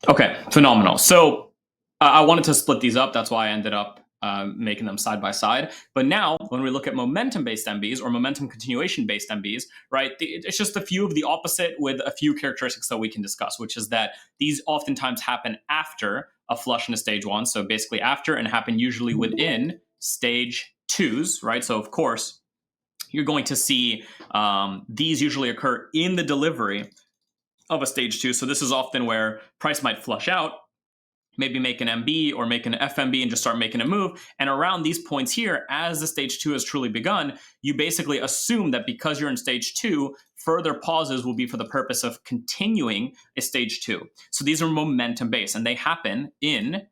Okay, phenomenal. So I wanted to split these up. That's why I ended up making them side by side. But now, when we look at momentum-based MBs or momentum continuation-based MBs, right, it's just a few of the opposite with a few characteristics that we can discuss, which is that these oftentimes happen after a flush in a stage one. So basically after, and happen usually within stage twos, right? So of course, you're going to see these usually occur in the delivery of a stage two. So this is often where price might flush out, maybe make an MB or make an FMB and just start making a move. And around these points here, as the stage two has truly begun, you basically assume that because you're in stage two, further pauses will be for the purpose of continuing a stage two. So these are momentum based, and they happen in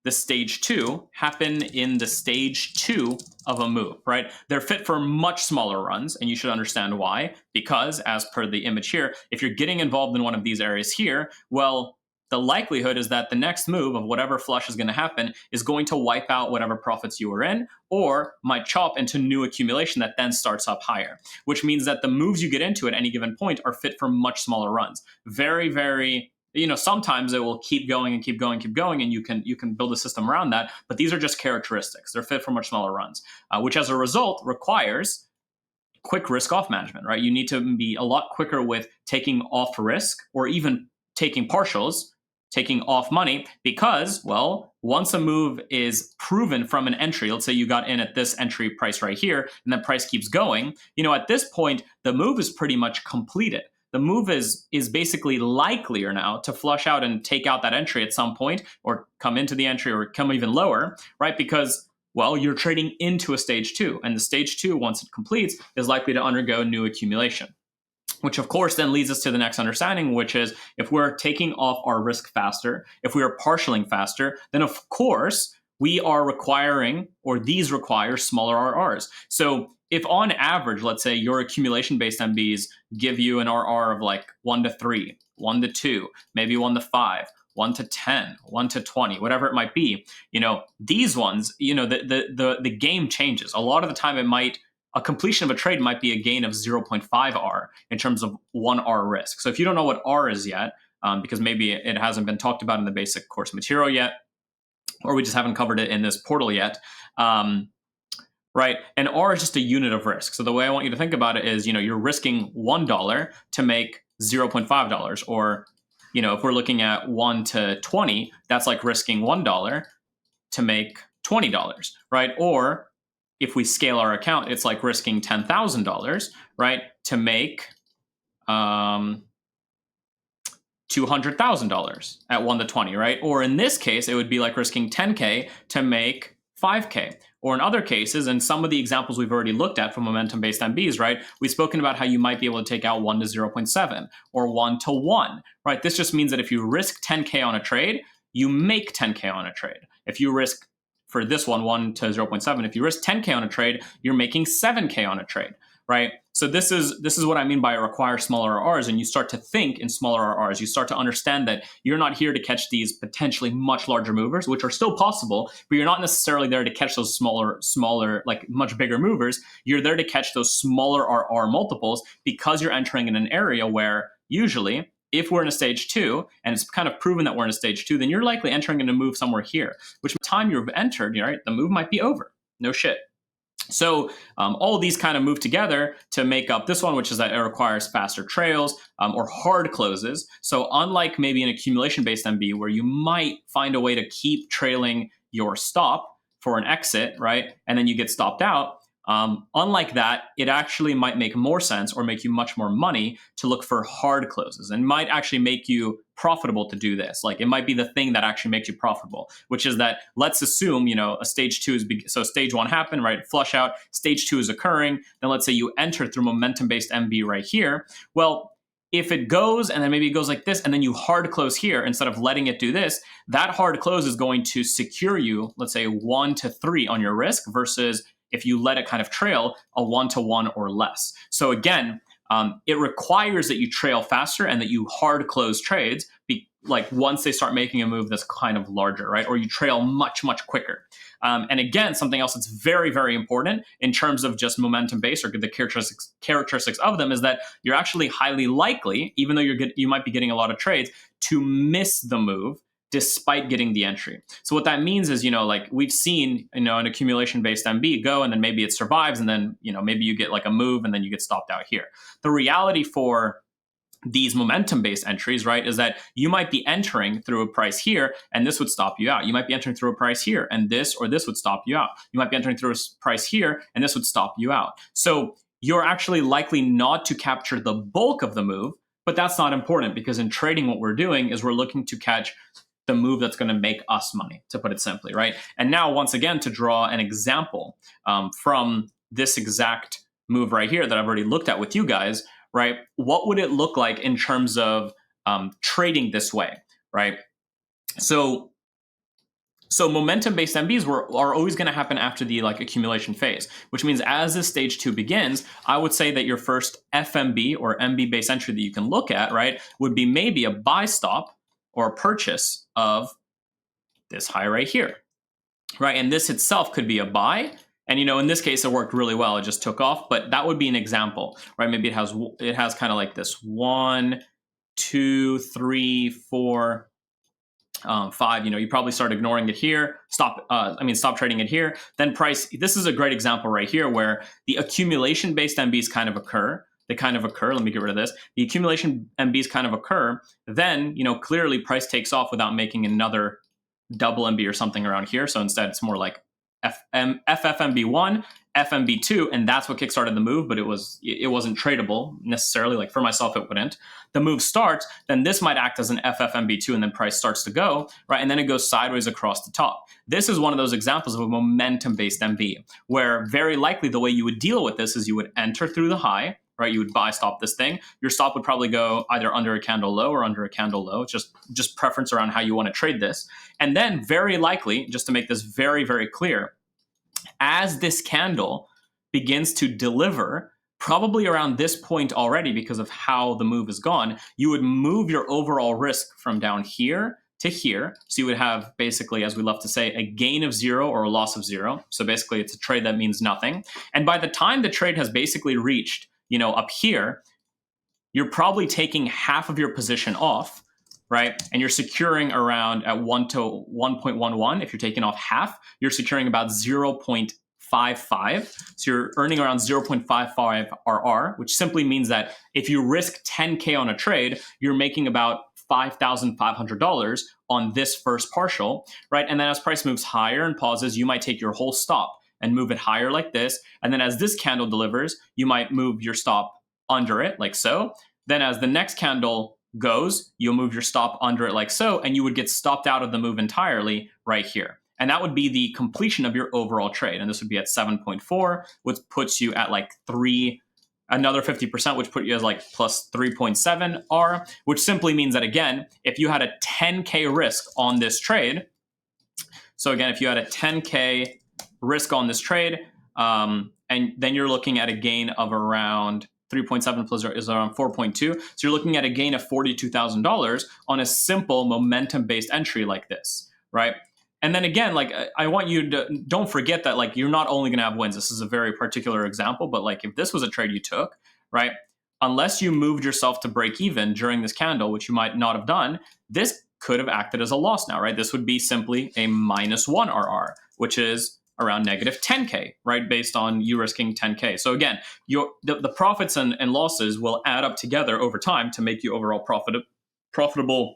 the stage two, happen in the stage two of a move, right? They're fit for much smaller runs, and you should understand why. Because, as per the image here, if you're getting involved in one of these areas here, well, the likelihood is that the next move of whatever flush is going to happen is going to wipe out whatever profits you were in, or might chop into new accumulation that then starts up higher, which means that the moves you get into at any given point are fit for much smaller runs. Very, very, sometimes it will keep going and keep going, keep going, and you can build a system around that. But these are just characteristics. They're fit for much smaller runs, which as a result requires quick risk off management, right? You need to be a lot quicker with taking off risk or even taking partials, taking off money, because, well, once a move is proven from an entry, let's say you got in at this entry price right here, and that price keeps going, at this point, the move is pretty much completed. The move is basically likelier now to flush out and take out that entry at some point, or come into the entry, or come even lower, right? Because, well, you're trading into a stage two, and the stage two, once it completes, is likely to undergo new accumulation. Which of course then leads us to the next understanding, which is if we're taking off our risk faster, if we are partialing faster, then of course we are requiring, or these require, smaller RRs. So if on average, let's say your accumulation-based MBs give you an RR of like 1 to 3, 1 to 2, maybe 1 to 5, 1 to 10, 1 to 20, whatever it might be, these ones, the game changes. A lot of the time a completion of a trade might be a gain of 0.5 R in terms of 1 R risk. So if you don't know what R is yet, because maybe it hasn't been talked about in the basic course material yet, or we just haven't covered it in this portal yet, right? And R is just a unit of risk. So the way I want you to think about it is, you're risking $1 to make $0.5, or, if we're looking at 1 to 20, that's like risking $1 to make $20, right? Or if we scale our account, it's like risking $10,000, right, to make $200,000 at 1 to 20, right? Or in this case, it would be like risking 10K to make 5K. Or in other cases, and some of the examples we've already looked at from momentum-based MBs, right, we've spoken about how you might be able to take out 1 to 0.7 or 1 to 1, right? This just means that if you risk 10K on a trade, you make 10K on a trade. If you risk, for this one, 1 to 0.7, if you risk 10K on a trade, you're making 7K on a trade, right? So this is what I mean by require smaller RRs, and you start to think in smaller RRs. You start to understand that you're not here to catch these potentially much larger movers, which are still possible, but you're not necessarily there to catch those smaller, like much bigger movers. You're there to catch those smaller RR multiples, because you're entering in an area where usually, if we're in a stage two, and it's kind of proven that we're in a stage two, then you're likely entering in a move somewhere here, which by the time you've entered, right, the move might be over. No shit. So all of these kind of move together to make up this one, which is that it requires faster trails or hard closes. So unlike maybe an accumulation-based MB, where you might find a way to keep trailing your stop for an exit, right, and then you get stopped out, unlike that, it actually might make more sense, or make you much more money, to look for hard closes, and might actually make you profitable to do this. Like, it might be the thing that actually makes you profitable, which is that, let's assume, a stage two is, so stage one happened, right? Flush out, stage two is occurring. Then let's say you enter through momentum-based MB right here. Well, if it goes, and then maybe it goes like this, and then you hard close here instead of letting it do this, that hard close is going to secure you, let's say 1 to 3 on your risk, versus if you let it kind of trail a 1 to 1 or less. So again, it requires that you trail faster and that you hard close trades, like once they start making a move that's kind of larger, right? Or you trail much, much quicker. And again, something else that's very, very important in terms of just momentum based, or the characteristics of them, is that you're actually highly likely, even though you might be getting a lot of trades, to miss the move despite getting the entry. So what that means is, like we've seen, an accumulation-based MB go, and then maybe it survives, and then, maybe you get like a move, and then you get stopped out here. The reality for these momentum-based entries, right, is that you might be entering through a price here, and this would stop you out. You might be entering through a price here, and this or this would stop you out. You might be entering through a price here, and this would stop you out. So you're actually likely not to capture the bulk of the move, but that's not important, because in trading, what we're doing is we're looking to catch the move that's going to make us money, to put it simply, right? And now, once again, to draw an example from this exact move right here that I've already looked at with you guys, right? What would it look like in terms of trading this way, right? So momentum-based MBs are always going to happen after the accumulation phase, which means as this stage 2 begins, I would say that your first FMB or MB-based entry that you can look at, right, would be maybe a buy stop or a purchase of this high right here, right? And this itself could be a buy. And in this case, it worked really well. It just took off, but that would be an example, right? Maybe it has kind of like this 1, 2, 3, 4, 5. You probably start ignoring it here. Stop trading it here. Then price. This is a great example right here where the accumulation-based MBs kind of occur. They kind of occur. Let me get rid of this. The accumulation MBs kind of occur. Then clearly price takes off without making another double MB or something around here. So instead, it's more like FFMB1, FMB2, and that's what kickstarted the move, but it wasn't tradable necessarily. Like for myself, it wouldn't. The move starts, then this might act as an FFMB2, and then price starts to go, right? And then it goes sideways across the top. This is one of those examples of a momentum-based MB, where very likely the way you would deal with this is you would enter through the high, right? You would buy stop this thing. Your stop would probably go either under a candle low or under a candle low, just preference around how you want to trade this. And then very likely, just to make this very, very clear, as this candle begins to deliver, probably around this point already because of how the move is gone, you would move your overall risk from down here to here. So you would have basically, as we love to say, a gain of 0 or a loss of 0. So basically it's a trade that means nothing. And by the time the trade has basically reached, up here, you're probably taking half of your position off, right? And you're securing around at 1 to 1.11. If you're taking off half, you're securing about 0.55. So you're earning around 0.55 RR, which simply means that if you risk 10K on a trade, you're making about $5,500 on this first partial, right? And then as price moves higher and pauses, you might take your whole stop and move it higher like this. And then as this candle delivers, you might move your stop under it like so. Then as the next candle goes, you'll move your stop under it like so, and you would get stopped out of the move entirely right here. And that would be the completion of your overall trade. And this would be at 7.4, which puts you at like another 50%, which put you as like plus 3.7 R, which simply means that, again, if you had a 10K risk on this trade, so again, if you had a 10K risk on this trade, and then you're looking at a gain of around 3.7 plus is around 4.2. So you're looking at a gain of $42,000 on a simple momentum-based entry like this, right? And then again, like I want you to don't forget that like you're not only going to have wins. This is a very particular example, but like if this was a trade you took, right? Unless you moved yourself to break even during this candle, which you might not have done, this could have acted as a loss now, right? This would be simply a -1 RR, which is around negative 10K, right? Based on you risking 10K. So again, the profits and losses will add up together over time to make you overall profitable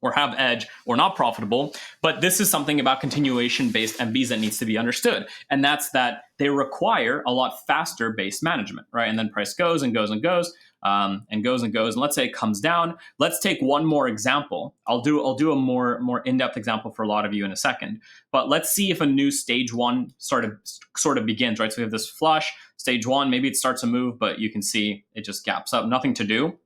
or have edge or not profitable. But this is something about continuation-based MBs that needs to be understood. And that's that they require a lot faster base management, right? And then price goes and goes and goes. And goes and goes, and let's say it comes down. Let's take one more example. I'll do a more in-depth example for a lot of you in a second. But let's see if a new stage 1 sort of begins, right? So we have this flush, stage 1. Maybe it starts a move, but you can see it just gaps up, nothing to do,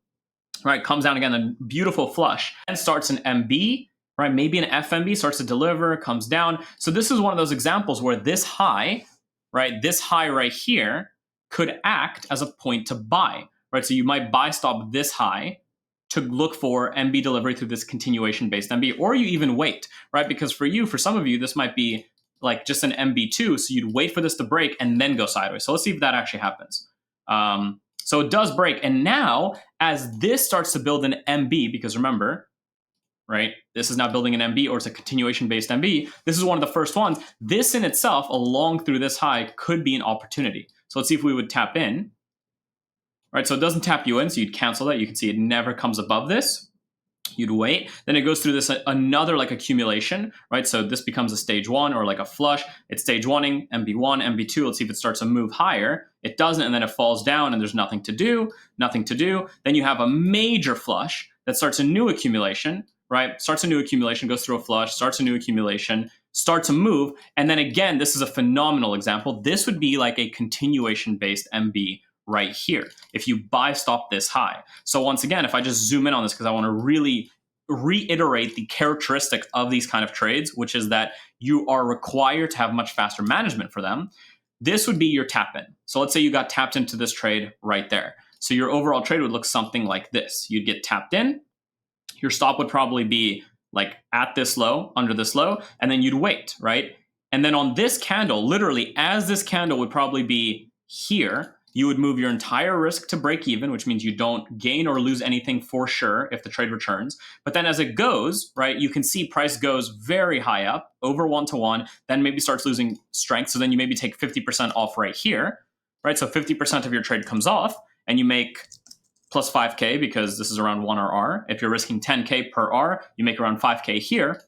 right? Comes down again, a beautiful flush, and starts an MB, right? Maybe an FMB starts to deliver, comes down. So this is one of those examples where this high, right? This high right here could act as a point to buy. Right, so you might buy stop this high to look for MB delivery through this continuation-based MB, or you even wait, right? Because for some of you, this might be like just an MB2, so you'd wait for this to break and then go sideways. So let's see if that actually happens. So it does break, and now as this starts to build an MB, because remember, right? This is now building an MB, or it's a continuation based MB. This is one of the first ones. This in itself, along through this high, could be an opportunity. So let's see if we would tap in. Right, so it doesn't tap you in, so you'd cancel that. You can see it never comes above this. You'd wait. Then it goes through this another like accumulation, right? So this becomes a stage one or like a flush. It's stage one-ing, MB1, MB2. Let's see if it starts to move higher. It doesn't, and then it falls down, and there's nothing to do, nothing to do. Then you have a major flush that starts a new accumulation, right? Starts a new accumulation, goes through a flush, starts a new accumulation, starts to move, and then again, this is a phenomenal example. This would be like a continuation-based MB right here if you buy stop this high. So once again, if I just zoom in on this, because I want to really reiterate the characteristic of these kind of trades, which is that you are required to have much faster management for them, this would be your tap in. So let's say you got tapped into this trade right there. So your overall trade would look something like this. You'd get tapped in, your stop would probably be like at this low, under this low, and then you'd wait, right? And then on this candle, literally as this candle would probably be here, you would move your entire risk to break even, which means you don't gain or lose anything for sure if the trade returns. But then as it goes, right, you can see price goes very high up, over 1-to-1, then maybe starts losing strength. So then you maybe take 50% off right here, right? So 50% of your trade comes off, and you make plus 5K because this is around 1 RR. If you're risking 10K per R, you make around 5K here.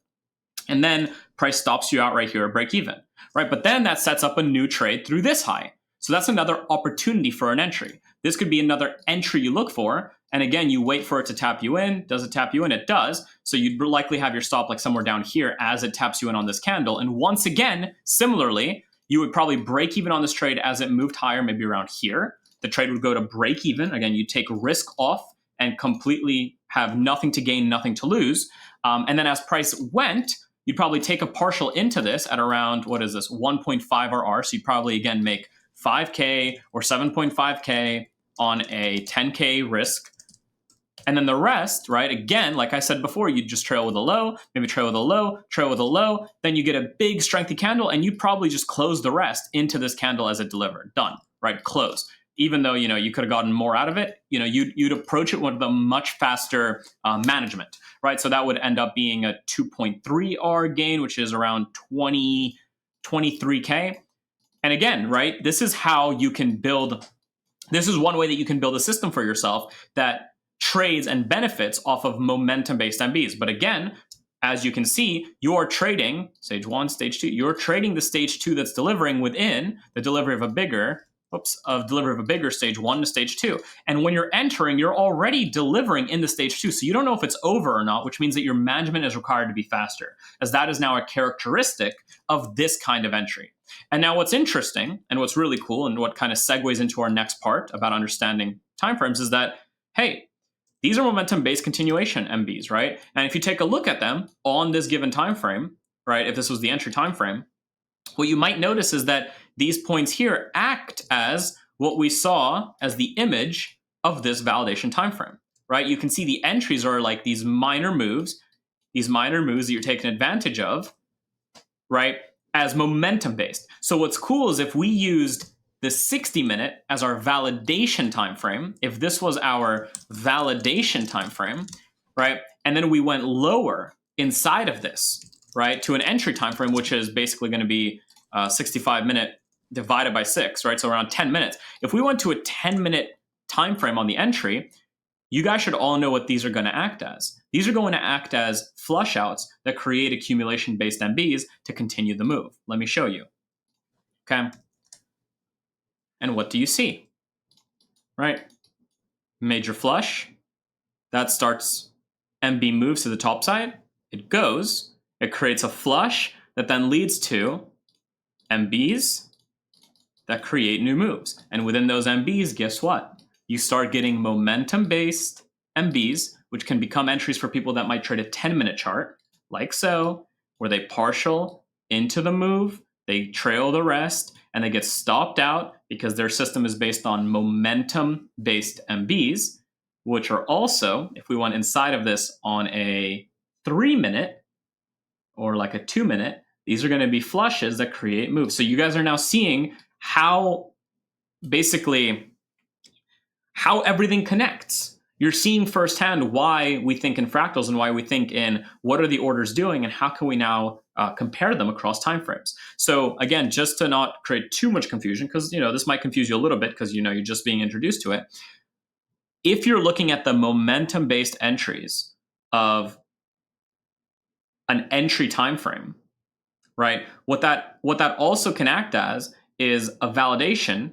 And then price stops you out right here at break even, right? But then that sets up a new trade through this high. So that's another opportunity for an entry. This could be another entry you look for. And again, you wait for it to tap you in. Does it tap you in? It does. So you'd likely have your stop like somewhere down here as it taps you in on this candle. And once again, similarly, you would probably break even on this trade as it moved higher, maybe around here. The trade would go to break even. Again, you take risk off and completely have nothing to gain, nothing to lose. And then as price went, you'd probably take a partial into this at around, what is this, 1.5 RR. So you'd probably, again, make 5K or 7.5K on a 10K risk. And then the rest, right, again, like I said before, you just trail with a low, maybe trail with a low, trail with a low, then you get a big strengthy candle, and you probably just close the rest into this candle as it delivered. Done, right, close. Even though, you could have gotten more out of it, you'd approach it with a much faster management, right? So that would end up being a 2.3 R gain, which is around 23K. And again, right, this is how you can build, this is one way that you can build a system for yourself that trades and benefits off of momentum-based MBs. But again, as you can see, you are trading stage one, stage two, you're trading the stage two that's delivering within the delivery of a bigger, stage one to stage two. And when you're entering, you're already delivering in the stage two. So you don't know if it's over or not, which means that your management is required to be faster, as that is now a characteristic of this kind of entry. And now what's interesting and what's really cool and what kind of segues into our next part about understanding timeframes is that, hey, these are momentum-based continuation MBs, right? And if you take a look at them on this given time frame, right, if this was the entry time frame, what you might notice is that these points here act as what we saw as the image of this validation time frame, right? You can see the entries are like these minor moves that you're taking advantage of, right, as momentum-based. So what's cool is if we used the 60-minute as our validation time frame, if this was our validation time frame, right, and then we went lower inside of this, right, to an entry time frame, which is basically going to be 65-minute divided by 6, right, so around 10 minutes. If we went to a 10-minute time frame on the entry, you guys should all know what these are going to act as. These are going to act as flush outs that create accumulation-based MBs to continue the move. Let me show you. Okay. And what do you see? Right? Major flush. That starts MB moves to the top side. It goes. It creates a flush that then leads to MBs that create new moves. And within those MBs, guess what? You start getting momentum-based MBs, which can become entries for people that might trade a 10-minute chart, like so, where they partial into the move, they trail the rest, and they get stopped out because their system is based on momentum-based MBs, which are also, if we went inside of this on a 3-minute or like a 2-minute, these are going to be flushes that create moves. So you guys are now seeing how basically how everything connects. you're seeing firsthand why we think in fractals and why we think in what are the orders doing and how can we now compare them across timeframes. So again, just to not create too much confusion, because this might confuse you a little bit because you're just being introduced to it. If you're looking at the momentum-based entries of an entry time frame, right? What that also can act as is a validation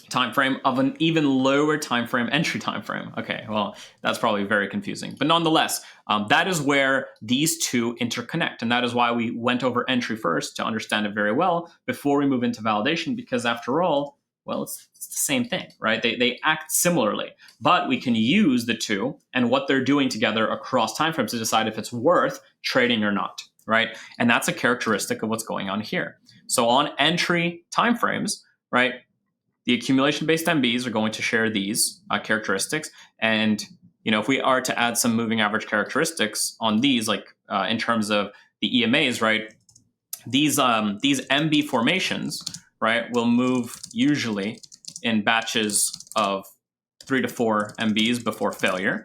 time frame of an even lower time frame entry time frame. Okay, well, that's probably very confusing, but nonetheless, that is where these two interconnect, and that is why we went over entry first to understand it very well before we move into validation, because after all, well, it's the same thing, right? They act similarly, but we can use the two and what they're doing together across timeframes to decide if it's worth trading or not, right? And that's a characteristic of what's going on here. So on entry timeframes, right, the accumulation-based MBs are going to share these characteristics. And if we are to add some moving average characteristics on these, like in terms of the EMAs, right, these MB formations, right, will move usually in batches of 3 to 4 MBs before failure.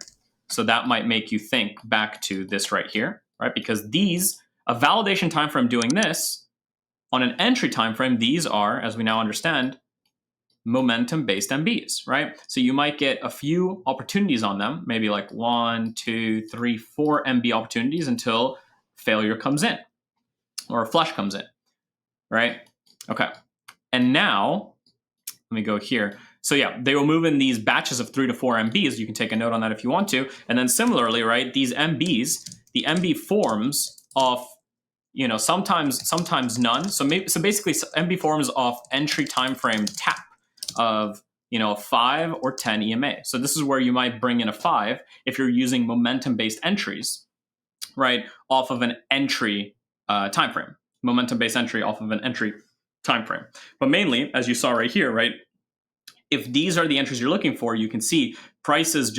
So that might make you think back to this right here, right? Because a validation time frame doing this on an entry time frame, these are, as we now understand, momentum-based MBs, right? So you might get a few opportunities on them, maybe like 1, 2, 3, 4 MB opportunities until failure comes in or a flush comes in, right? Okay. And now, let me go here. So yeah, they will move in these batches of 3 to 4 MBs. You can take a note on that if you want to. And then similarly, right, these MBs, the MB forms off, sometimes none. So basically, MB forms off entry time frame tap of 5 or 10 EMA. So this is where you might bring in a 5 if you're using momentum-based entries, right, off of an entry time frame. Momentum-based entry off of an entry time frame. But mainly, as you saw right here, right, if these are the entries you're looking for, you can see prices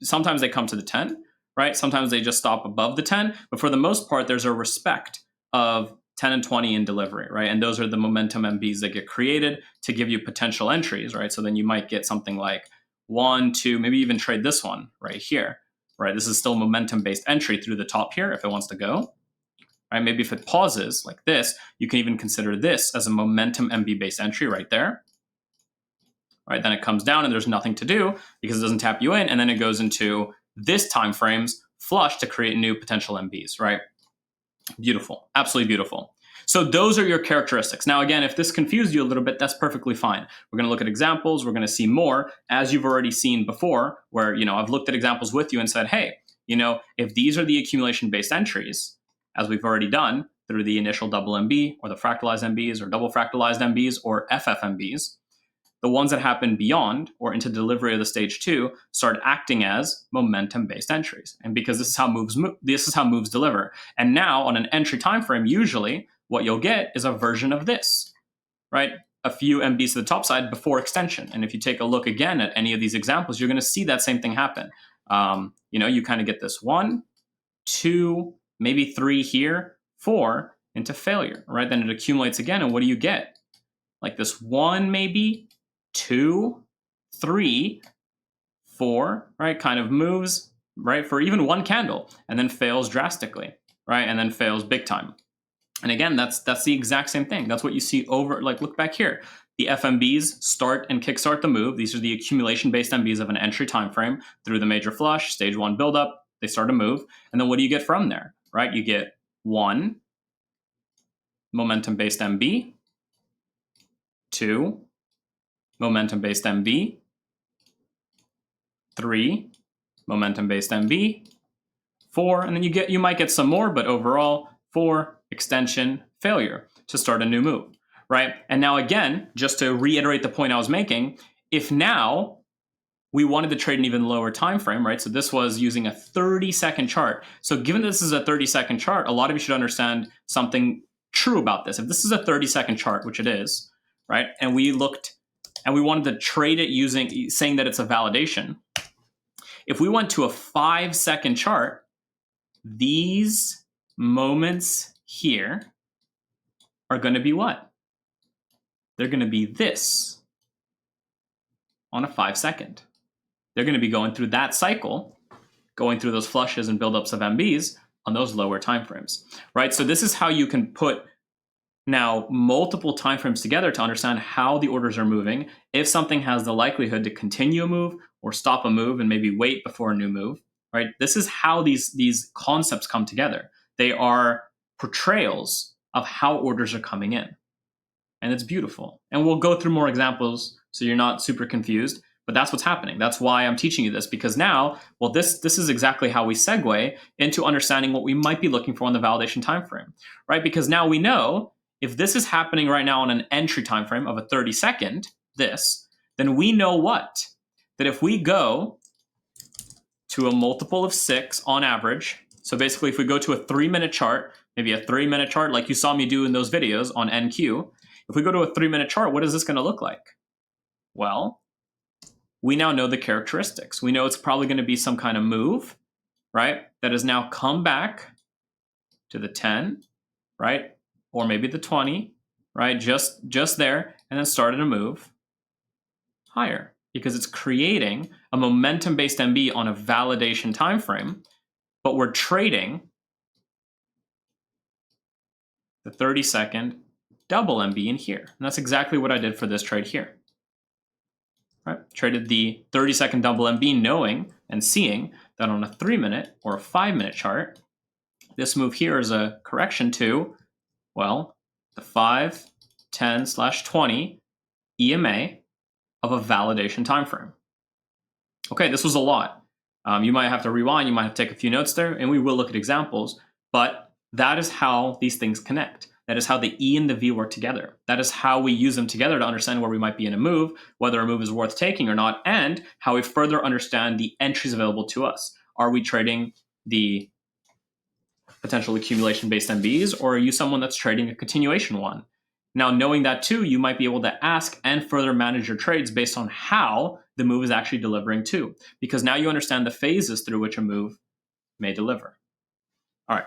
sometimes they come to the 10, right? Sometimes they just stop above the 10, but for the most part, there's a respect of 10 and 20 in delivery, right? And those are the momentum MBs that get created to give you potential entries, right? So then you might get something like 1, 2, maybe even trade this one right here, right? This is still momentum-based entry through the top here if it wants to go, right? Maybe if it pauses like this, you can even consider this as a momentum MB-based entry right there, right? Then it comes down and there's nothing to do because it doesn't tap you in, and then it goes into this time frame's flush to create new potential MBs, right? Beautiful, absolutely beautiful. So those are your characteristics. Now, again, if this confused you a little bit, that's perfectly fine. We're going to look at examples. We're going to see more, as you've already seen before, where I've looked at examples with you and said, hey, if these are the accumulation-based entries, as we've already done through the initial double MB or the fractalized MBs or double fractalized MBs or FFMBs, the ones that happen beyond or into delivery of the stage 2 start acting as momentum-based entries. And because this is how moves deliver. And now on an entry time frame, usually what you'll get is a version of this, right? A few MBs to the top side before extension. And if you take a look again at any of these examples, you're going to see that same thing happen. You kind of get this 1, 2, maybe 3 here, 4 into failure, right? Then it accumulates again. And what do you get? Like this 1 maybe, 2, 3, 4, right? Kind of moves, right, for even one candle and then fails drastically, right? And then fails big time. And again, that's the exact same thing. That's what you see over, like, look back here. The FMBs start and kickstart the move. These are the accumulation-based MBs of an entry time frame through the major flush, stage 1 buildup. They start a move. And then what do you get from there, right? You get 1 momentum-based MB, 2 momentum-based MB, 3 momentum-based MB, 4, and then you might get some more, but overall 4 extension failure to start a new move, right? And now again, just to reiterate the point I was making, if now we wanted to trade an even lower time frame, right? So this was using a 30-second chart. So given this is a 30-second chart, a lot of you should understand something true about this. If this is a 30-second chart, which it is, right? And we wanted to trade it saying that it's a validation. If we went to a 5-second chart, these moments here are going to be what? They're going to be this on a 5-second. they're going to be going through that cycle, going through those flushes and buildups of MBs on those lower timeframes, right? So this is how you can put now multiple timeframes together to understand how the orders are moving, if something has the likelihood to continue a move or stop a move and maybe wait before a new move, right? This is how these concepts come together. They are portrayals of how orders are coming in. And it's beautiful. And we'll go through more examples so you're not super confused, but that's what's happening. That's why I'm teaching you this, because now, well, this is exactly how we segue into understanding what we might be looking for on the validation time frame, right? Because now we know if this is happening right now on an entry time frame of a 30-second, then we know what? That if we go to a multiple of 6 on average, so basically if we go to a 3-minute chart, maybe a 3-minute chart like you saw me do in those videos on NQ, if we go to a 3-minute chart, what is this going to look like? Well, we now know the characteristics. We know it's probably going to be some kind of move, right? That has now come back to the 10, right? Or maybe the 20, right? Just there, and then started a move higher because it's creating a momentum-based MB on a validation time frame, but we're trading the 30-second double MB in here. And that's exactly what I did for this trade here. Right? Traded the 30-second double MB knowing and seeing that on a 3-minute or a 5-minute chart, this move here is a correction to, well, the 5, 10/20 EMA of a validation time frame. Okay, this was a lot. You might have to rewind, you might have to take a few notes there, and we will look at examples, but that is how these things connect. That is how the E and the V work together. That is how we use them together to understand where we might be in a move, whether a move is worth taking or not, and how we further understand the entries available to us. Are we trading the potential accumulation-based MBs, or are you someone that's trading a continuation one? Now, knowing that too, you might be able to ask and further manage your trades based on how the move is actually delivering too, because now you understand the phases through which a move may deliver. All right,